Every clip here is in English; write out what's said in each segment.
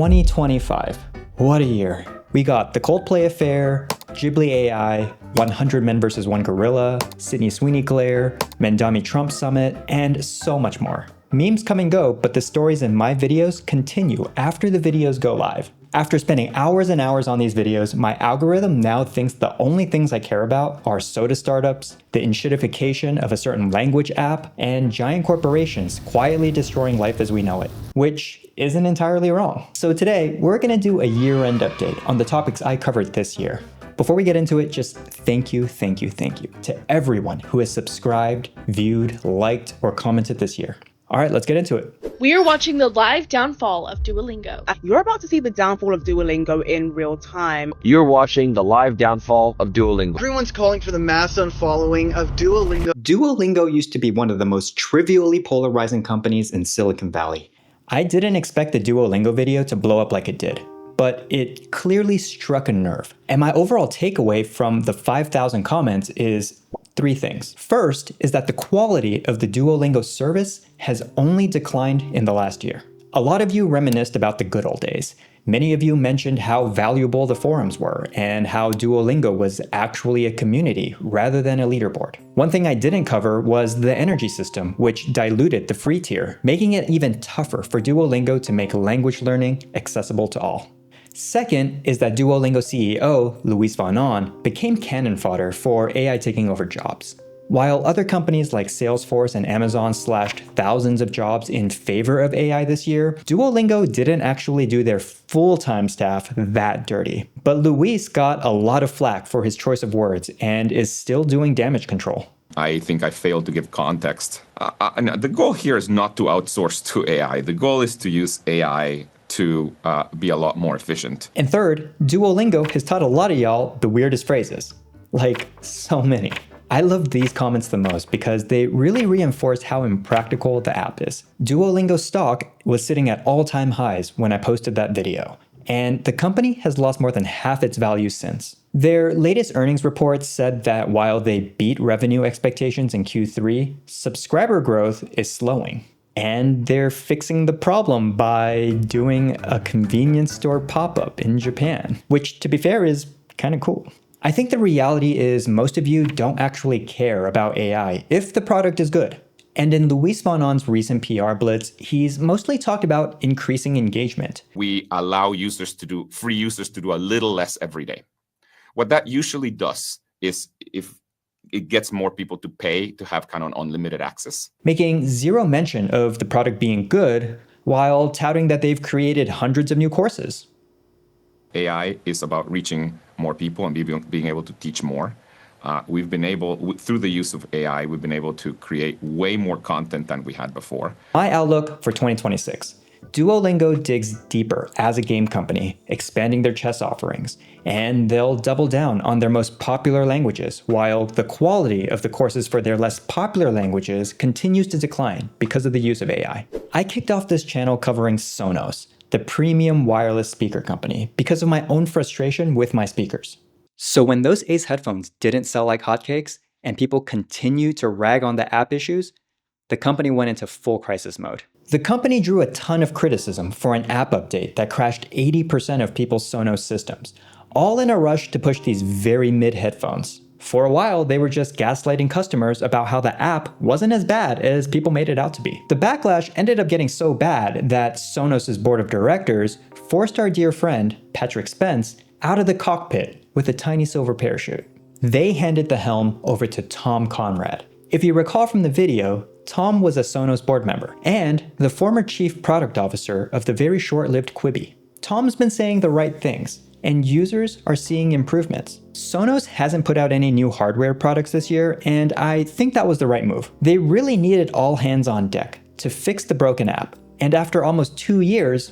2025. What a year. We got the Coldplay affair, Ghibli AI, 100 Men vs. 1 Gorilla, Sydney Sweeney glare, Mandami Trump summit, and so much more. Memes come and go, but the stories in my videos continue after the videos go live. After spending hours and hours on these videos, my algorithm now thinks the only things I care about are soda startups, the enshittification of a certain language app, and giant corporations quietly destroying life as we know it. Which isn't entirely wrong. So today, we're gonna do a year-end update on the topics I covered this year. Before we get into it, just thank you to everyone who has subscribed, viewed, liked, or commented this year. All right, let's get into it. We are watching the live downfall of Duolingo. You're about to see the downfall of Duolingo in real time. You're watching the live downfall of Duolingo. Everyone's calling for the mass unfollowing of Duolingo. Duolingo used to be one of the most trivially polarizing companies in Silicon Valley. I didn't expect the Duolingo video to blow up like it did, but it clearly struck a nerve. And my overall takeaway from the 5,000 comments is 3 things. First is that the quality of the Duolingo service has only declined in the last year. A lot of you reminisced about the good old days. Many of you mentioned how valuable the forums were and how Duolingo was actually a community rather than a leaderboard. One thing I didn't cover was the energy system, which diluted the free tier, making it even tougher for Duolingo to make language learning accessible to all. Second is that Duolingo CEO, Luis von Ahn, became cannon fodder for AI taking over jobs. While other companies like Salesforce and Amazon slashed thousands of jobs in favor of AI this year, Duolingo didn't actually do their full-time staff that dirty. But Luis got a lot of flack for his choice of words and is still doing damage control. I think I failed to give context. The goal here is not to outsource to AI. The goal is to use AI to be a lot more efficient. And third, Duolingo has taught a lot of y'all the weirdest phrases. Like, so many. I love these comments the most because they really reinforce how impractical the app is. Duolingo stock was sitting at all-time highs when I posted that video, and the company has lost more than half its value since. Their latest earnings report said that while they beat revenue expectations in Q3, subscriber growth is slowing. And they're fixing the problem by doing a convenience store pop-up in Japan, which to be fair is kind of cool. I think the reality is most of you don't actually care about AI if the product is good. And in Luis von Ahn's recent PR blitz, he's mostly talked about increasing engagement. We allow free users to do a little less every day. What that usually does is if it gets more people to pay to have kind of unlimited access. Making zero mention of the product being good while touting that they've created hundreds of new courses. AI is about reaching more people and being able to teach more. Through the use of AI, we've been able to create way more content than we had before. My outlook for 2026. Duolingo digs deeper as a game company, expanding their chess offerings, and they'll double down on their most popular languages, while the quality of the courses for their less popular languages continues to decline because of the use of AI. I kicked off this channel covering Sonos, the premium wireless speaker company, because of my own frustration with my speakers. So when those Ace headphones didn't sell like hotcakes, and people continued to rag on the app issues, the company went into full crisis mode. The company drew a ton of criticism for an app update that crashed 80% of people's Sonos systems, all in a rush to push these very mid headphones. For a while, they were just gaslighting customers about how the app wasn't as bad as people made it out to be. The backlash ended up getting so bad that Sonos' board of directors forced our dear friend, Patrick Spence, out of the cockpit with a tiny silver parachute. They handed the helm over to Tom Conrad. If you recall from the video, Tom was a Sonos board member and the former chief product officer of the very short-lived Quibi. Tom's been saying the right things, and users are seeing improvements. Sonos hasn't put out any new hardware products this year, and I think that was the right move. They really needed all hands on deck to fix the broken app, and after almost 2 years,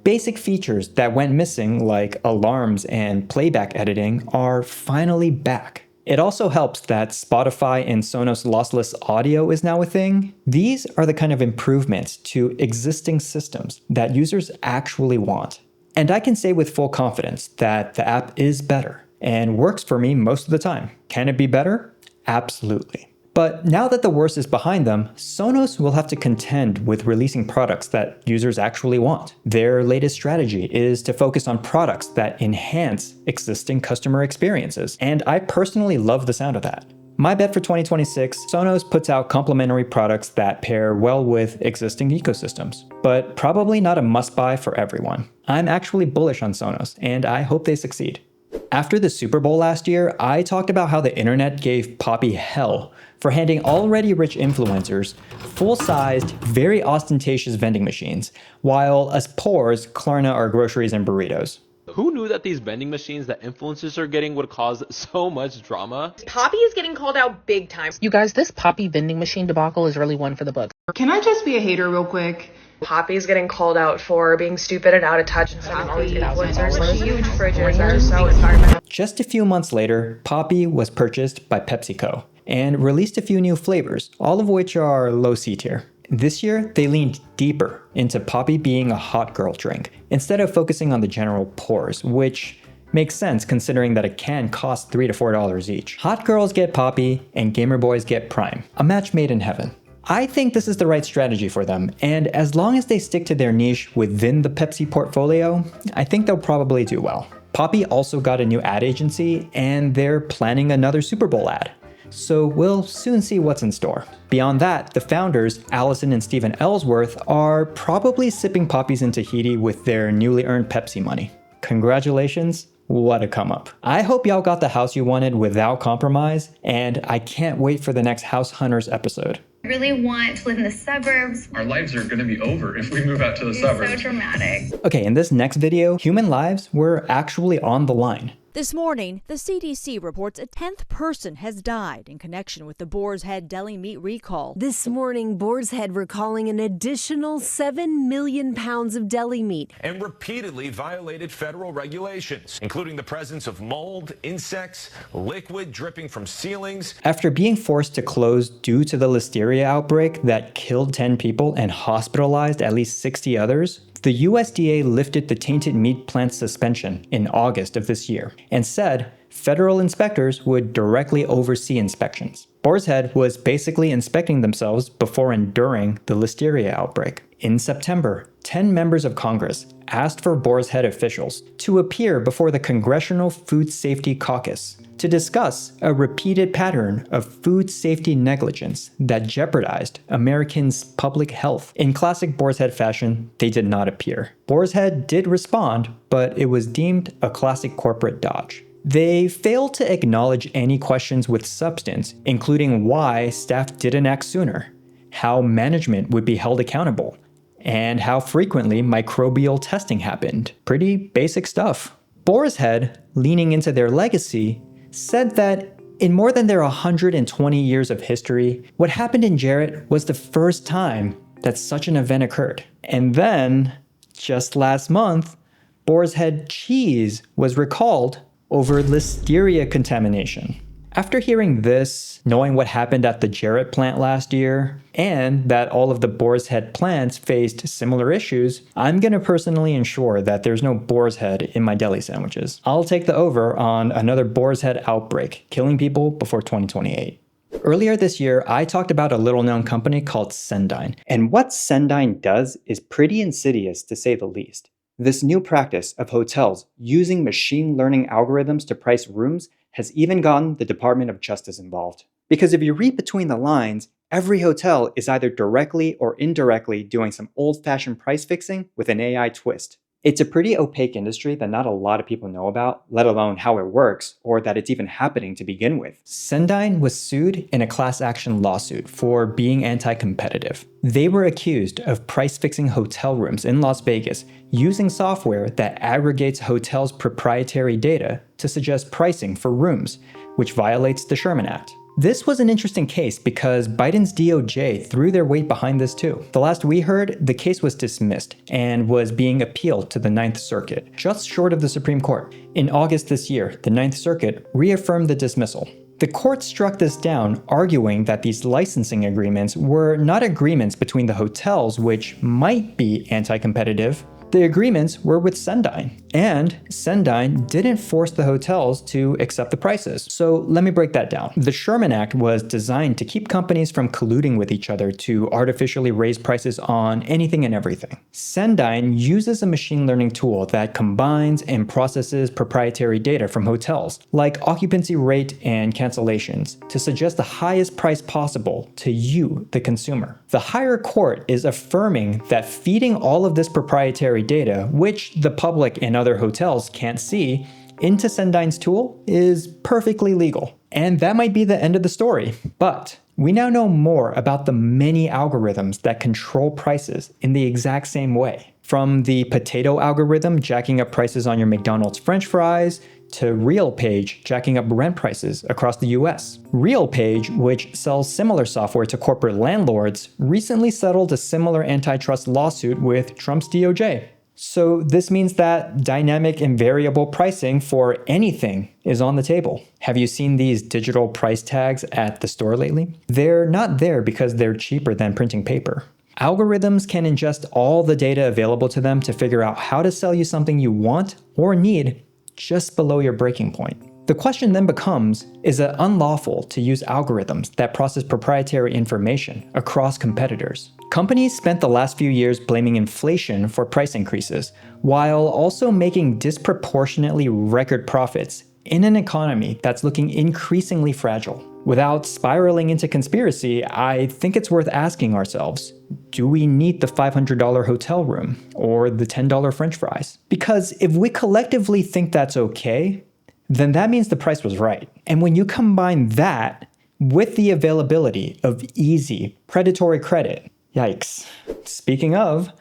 basic features that went missing like alarms and playback editing are finally back. It also helps that Spotify and Sonos lossless audio is now a thing. These are the kind of improvements to existing systems that users actually want. And I can say with full confidence that the app is better and works for me most of the time. Can it be better? Absolutely. But now that the worst is behind them, Sonos will have to contend with releasing products that users actually want. Their latest strategy is to focus on products that enhance existing customer experiences, and I personally love the sound of that. My bet for 2026, Sonos puts out complementary products that pair well with existing ecosystems, but probably not a must-buy for everyone. I'm actually bullish on Sonos, and I hope they succeed. After the Super Bowl last year, I talked about how the internet gave Poppi hell for handing already rich influencers full-sized, very ostentatious vending machines, while us poors klarna our groceries and burritos. Who knew that these vending machines that influencers are getting would cause so much drama? Poppi is getting called out big time. You guys, this Poppi vending machine debacle is really one for the books. Can I just be a hater real quick? Poppi's getting called out for being stupid and out of touch and having all these influencers. Huge fridges that are so environmental. Just a few months later, Poppi was purchased by PepsiCo and released a few new flavors, all of which are low C tier. This year, they leaned deeper into Poppi being a hot girl drink, instead of focusing on the general pours, which makes sense considering that a can costs $3 to $4 each. Hot girls get Poppi, and gamer boys get Prime, a match made in heaven. I think this is the right strategy for them, and as long as they stick to their niche within the Pepsi portfolio, I think they'll probably do well. Poppi also got a new ad agency, and they're planning another Super Bowl ad. So we'll soon see what's in store. Beyond that, the founders, Allison and Stephen Ellsworth, are probably sipping Poppies in Tahiti with their newly earned Pepsi money. Congratulations, what a come up. I hope y'all got the house you wanted without compromise, and I can't wait for the next House Hunters episode. I really want to live in the suburbs. Our lives are going to be over if we move out to the suburbs. So dramatic. Okay, in this next video, human lives were actually on the line. This morning, the CDC reports a 10th person has died in connection with the Boar's Head deli meat recall. This morning, Boar's Head recalling an additional 7 million pounds of deli meat. And repeatedly violated federal regulations, including the presence of mold, insects, liquid dripping from ceilings. After being forced to close due to the listeria outbreak that killed 10 people and hospitalized at least 60 others, the USDA lifted the tainted meat plant suspension in August of this year and said federal inspectors would directly oversee inspections. Boar's Head was basically inspecting themselves before and during the listeria outbreak. In September, 10 members of Congress asked for Boar's Head officials to appear before the Congressional Food Safety Caucus to discuss a repeated pattern of food safety negligence that jeopardized Americans' public health. In classic Boar's Head fashion, they did not appear. Boar's Head did respond, but it was deemed a classic corporate dodge. They failed to acknowledge any questions with substance, including why staff didn't act sooner, how management would be held accountable, and how frequently microbial testing happened. Pretty basic stuff. Boar's Head, leaning into their legacy, said that in more than their 120 years of history, what happened in Jarrett was the first time that such an event occurred. And then, just last month, Boar's Head cheese was recalled over listeria contamination. After hearing this, knowing what happened at the Jarrett plant last year, and that all of the Boar's Head plants faced similar issues, I'm gonna personally ensure that there's no Boar's Head in my deli sandwiches. I'll take the over on another Boar's Head outbreak, killing people before 2028. Earlier this year, I talked about a little-known company called Cendyn, and what Cendyn does is pretty insidious to say the least. This new practice of hotels using machine learning algorithms to price rooms has even gotten the Department of Justice involved. Because if you read between the lines, every hotel is either directly or indirectly doing some old-fashioned price fixing with an AI twist. It's a pretty opaque industry that not a lot of people know about, let alone how it works, or that it's even happening to begin with. Cendyn was sued in a class action lawsuit for being anti-competitive. They were accused of price-fixing hotel rooms in Las Vegas using software that aggregates hotels' proprietary data to suggest pricing for rooms, which violates the Sherman Act. This was an interesting case because Biden's DOJ threw their weight behind this too. The last we heard, the case was dismissed and was being appealed to the Ninth Circuit, just short of the Supreme Court. In August this year, the Ninth Circuit reaffirmed the dismissal. The court struck this down, arguing that these licensing agreements were not agreements between the hotels, which might be anti-competitive, The agreements were with Cendyn, and Cendyn didn't force the hotels to accept the prices. So let me break that down. The Sherman Act was designed to keep companies from colluding with each other to artificially raise prices on anything and everything. Cendyn uses a machine learning tool that combines and processes proprietary data from hotels, like occupancy rate and cancellations, to suggest the highest price possible to you, the consumer. The higher court is affirming that feeding all of this proprietary data, which the public and other hotels can't see, into Cendyn's tool is perfectly legal. And that might be the end of the story. But we now know more about the many algorithms that control prices in the exact same way. From the potato algorithm jacking up prices on your McDonald's French fries, to RealPage jacking up rent prices across the US. RealPage, which sells similar software to corporate landlords, recently settled a similar antitrust lawsuit with Trump's DOJ. So this means that dynamic and variable pricing for anything is on the table. Have you seen these digital price tags at the store lately? They're not there because they're cheaper than printing paper. Algorithms can ingest all the data available to them to figure out how to sell you something you want or need just below your breaking point. The question then becomes, is it unlawful to use algorithms that process proprietary information across competitors? Companies spent the last few years blaming inflation for price increases, while also making disproportionately record profits in an economy that's looking increasingly fragile. Without spiraling into conspiracy, I think it's worth asking ourselves, do we need the $500 hotel room or the $10 French fries? Because if we collectively think that's okay, then that means the price was right. And when you combine that with the availability of easy, predatory credit, yikes. Speaking of,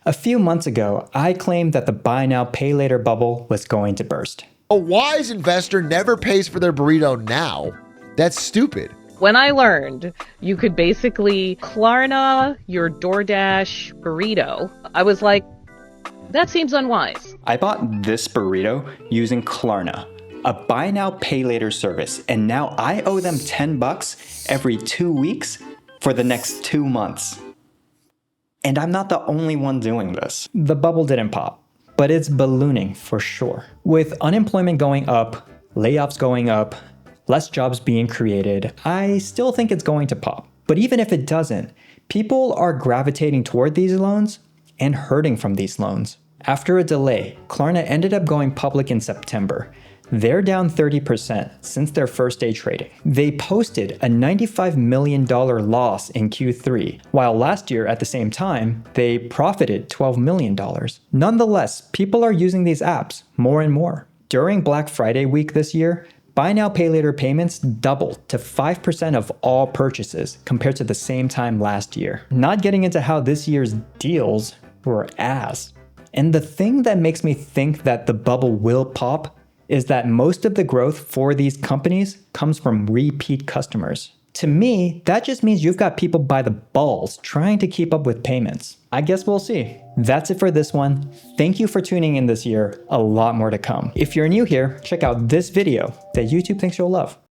a few months ago, I claimed that the buy now, pay later bubble was going to burst. A wise investor never pays for their burrito now. That's stupid. When I learned you could basically Klarna your DoorDash burrito, I was like, that seems unwise. I bought this burrito using Klarna, a buy now, pay later service, and now I owe them $10 every 2 weeks for the next 2 months. And I'm not the only one doing this. The bubble didn't pop, but it's ballooning for sure. With unemployment going up, layoffs going up, less jobs being created, I still think it's going to pop. But even if it doesn't, people are gravitating toward these loans and hurting from these loans. After a delay, Klarna ended up going public in September. They're down 30% since their first day trading. They posted a $95 million loss in Q3, while last year at the same time, they profited $12 million. Nonetheless, people are using these apps more and more. During Black Friday week this year, buy now, pay later payments doubled to 5% of all purchases compared to the same time last year. Not getting into how this year's deals were ass. And the thing that makes me think that the bubble will pop is that most of the growth for these companies comes from repeat customers. To me, that just means you've got people by the balls trying to keep up with payments. I guess we'll see. That's it for this one. Thank you for tuning in this year. A lot more to come. If you're new here, check out this video that YouTube thinks you'll love.